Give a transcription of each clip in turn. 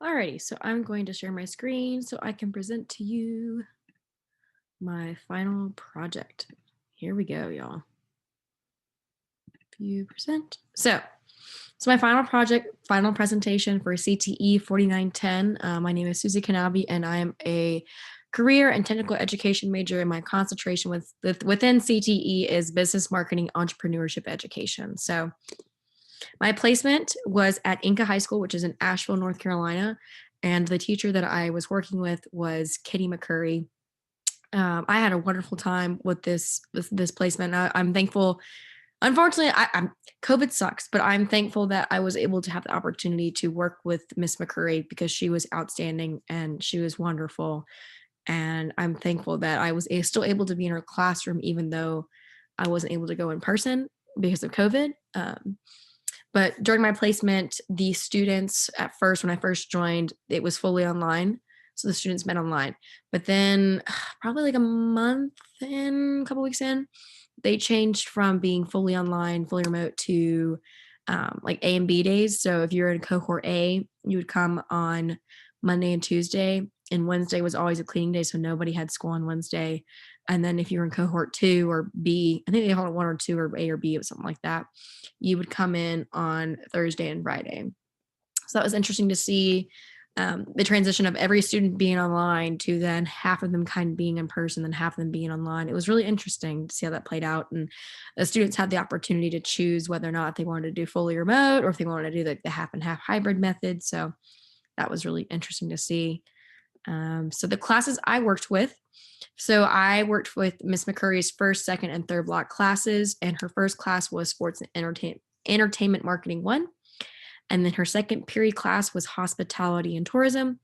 Alrighty, so I'm going to share my screen so I can present to you my final project. Here we go, y'all. View present. So my final project, final presentation for CTE 4910. My name is Susie Kanabi, and I am a career and technical education major. And my concentration within CTE is business marketing, entrepreneurship education. So my placement was at Inca High School, which is in Asheville, North Carolina. And the teacher that I was working with was Kitty McCurry. I had a wonderful time with this placement. I'm thankful. Unfortunately, I'm COVID sucks, but I'm thankful that I was able to have the opportunity to work with Miss McCurry because she was outstanding and she was wonderful. And I'm thankful that I was still able to be in her classroom even though I wasn't able to go in person because of COVID. But during my placement, the students at first, when I first joined, it was fully online. So the students met online. But then probably like a month in, a couple weeks in, they changed from being fully online, fully remote to like A and B days. So if you're in cohort A, you would come on Monday and Tuesday, and Wednesday was always a cleaning day. So nobody had school on Wednesday. And then if you were in cohort 2 or B, I think they called it 1 or 2 or A or B or something like that, you would come in on Thursday and Friday. So that was interesting to see the transition of every student being online to then half of them kind of being in person, then half of them being online. It was really interesting to see how that played out. And the students had the opportunity to choose whether or not they wanted to do fully remote or if they wanted to do the half and half hybrid method. So that was really interesting to see. So the classes I worked with, so I worked with Miss McCurry's first, second, and third block classes, and her first class was sports and entertainment marketing one. And then her second period class was hospitality and tourism.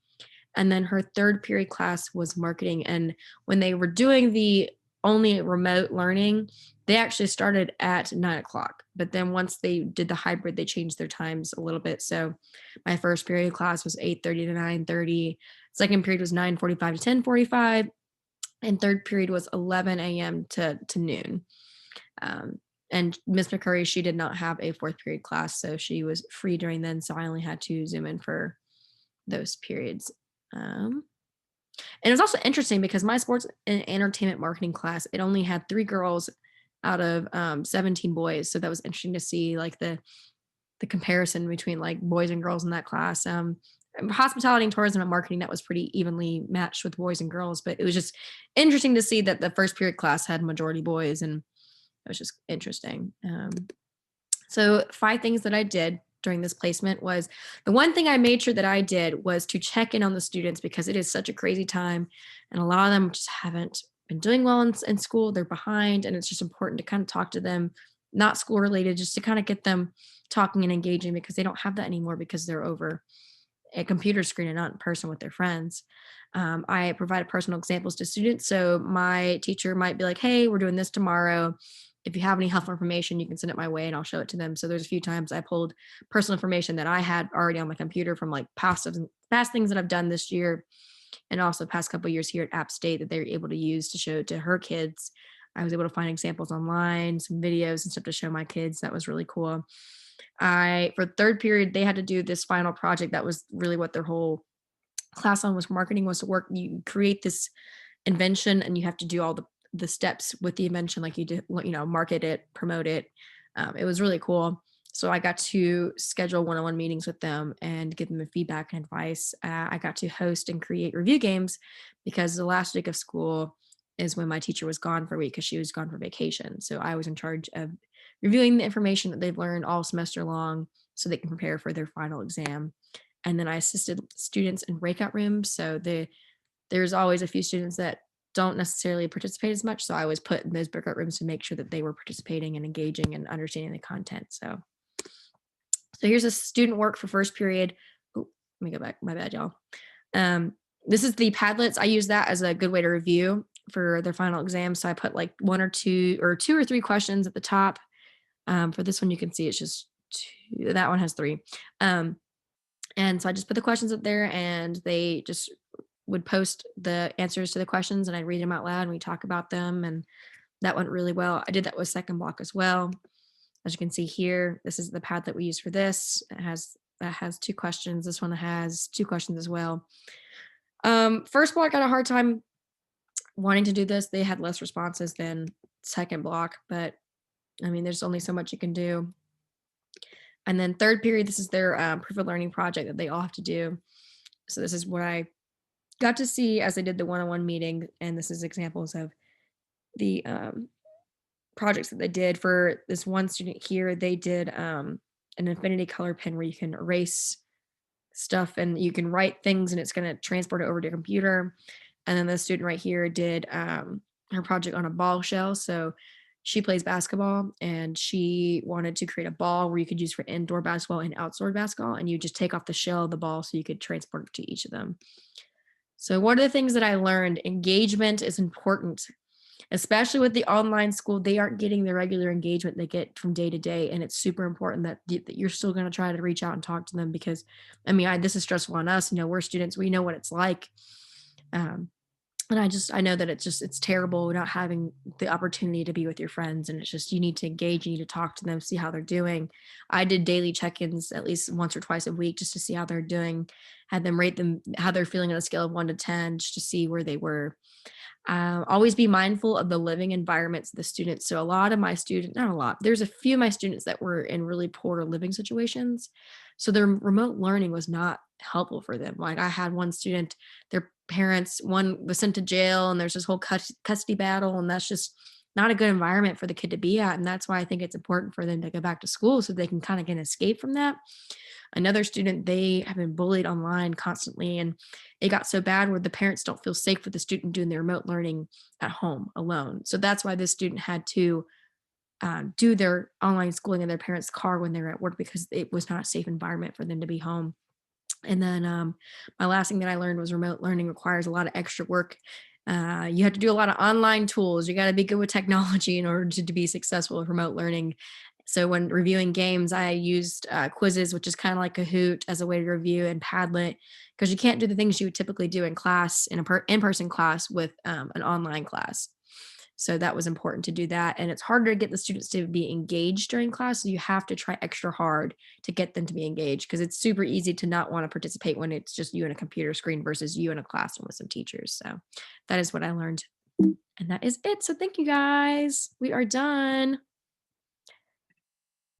And then her third period class was marketing. And when they were doing the only remote learning, they actually started at 9 o'clock. But then once they did the hybrid, they changed their times a little bit. So my first period class was 8:30 to 9:30. Second period was 9:45 to 10:45. And third period was 11 a.m. to noon. Um, and Miss McCurry, she did not have a fourth period class, so she was free during then. So I only had to Zoom in for those periods. And it was also interesting because my sports and entertainment marketing class, it only had 3 girls out of 17 boys. So that was interesting to see like the comparison between like boys and girls in that class. Hospitality and tourism and marketing, that was pretty evenly matched with boys and girls, but it was just interesting to see that the first period class had majority boys, and it was just interesting. So 5 things that I did during this placement was the one thing I made sure that I did was to check in on the students because it is such a crazy time and a lot of them just haven't been doing well in school. They're behind, and it's just important to kind of talk to them, not school related, just to kind of get them talking and engaging because they don't have that anymore because they're over a computer screen and not in person with their friends. I provided personal examples to students. So my teacher might be like, hey, we're doing this tomorrow. If you have any helpful information, you can send it my way and I'll show it to them. So there's a few times I pulled personal information that I had already on my computer from like past things that I've done this year and also past couple of years here at App State that they were able to use to show to her kids. I was able to find examples online, some videos and stuff to show my kids. That was really cool. For third period, they had to do this final project. That was really what their whole class on was marketing was to work. You create this invention and you have to do all the steps with the invention, like you did, market it, promote it. It was really cool. So I got to schedule one-on-one meetings with them and give them the feedback and advice. I got to host and create review games because the last week of school is when my teacher was gone for a week because she was gone for vacation. So I was in charge of reviewing the information that they've learned all semester long so they can prepare for their final exam. And then I assisted students in breakout rooms. So there's always a few students that don't necessarily participate as much. So I was put in those breakout rooms to make sure that they were participating and engaging and understanding the content. So here's a student work for first period. Ooh, let me go back. My bad, y'all. This is the Padlets. I use that as a good way to review for their final exam. So I put like 1 or 2 or 2 or 3 questions at the top. For this one, you can see it's just 2. That one has 3. And so I just put the questions up there and they just would post the answers to the questions and I'd read them out loud and we talk about them. And that went really well. I did that with second block as well. As you can see here, this is the pad that we use for this. It has that has 2 questions. This one has 2 questions as well. First block, I had a hard time wanting to do this. They had less responses than second block, but I mean, there's only so much you can do. And then third period, this is their proof of learning project that they all have to do. So this is what I got to see as I did the one-on-one meeting, and this is examples of the projects that they did. For this one student here, they did an infinity color pen where you can erase stuff and you can write things and it's going to transport it over to your computer. And then the student right here did her project on a ball shell. So she plays basketball and she wanted to create a ball where you could use for indoor basketball and outdoor basketball. And you just take off the shell of the ball so you could transport it to each of them. So, one of the things that I learned, engagement is important, especially with the online school. They aren't getting the regular engagement they get from day to day. And it's super important that, that you're still going to try to reach out and talk to them because, I mean, this is stressful on us. You know, we're students, we know what it's like. Um, and I know that it's terrible not having the opportunity to be with your friends. And it's just, you need to engage, you need to talk to them, see how they're doing. I did daily check ins at least once or twice a week just to see how they're doing, had them rate them, how they're feeling on a scale of 1 to 10, just to see where they were. Always be mindful of the living environments of the students. So a lot of my students, not a lot, there's a few of my students that were in really poor living situations. So their remote learning was not helpful for them. Like I had one student, their parents, one was sent to jail and there's this whole custody battle. And that's just not a good environment for the kid to be at. And that's why I think it's important for them to go back to school so they can kind of get an escape from that. Another student, they have been bullied online constantly, and it got so bad where the parents don't feel safe with the student doing their remote learning at home alone. So that's why this student had to do their online schooling in their parents' car when they were at work because it was not a safe environment for them to be home. And then my last thing that I learned was remote learning requires a lot of extra work. You have to do a lot of online tools. You got to be good with technology in order to be successful with remote learning. So when reviewing games, I used quizzes, which is kind of like Kahoot as a way to review, and Padlet, because you can't do the things you would typically do in class, in in-person class with an online class. So that was important to do that. And it's harder to get the students to be engaged during class. So you have to try extra hard to get them to be engaged because it's super easy to not want to participate when it's just you and a computer screen versus you in a classroom with some teachers. So that is what I learned. And that is it. So thank you guys. We are done.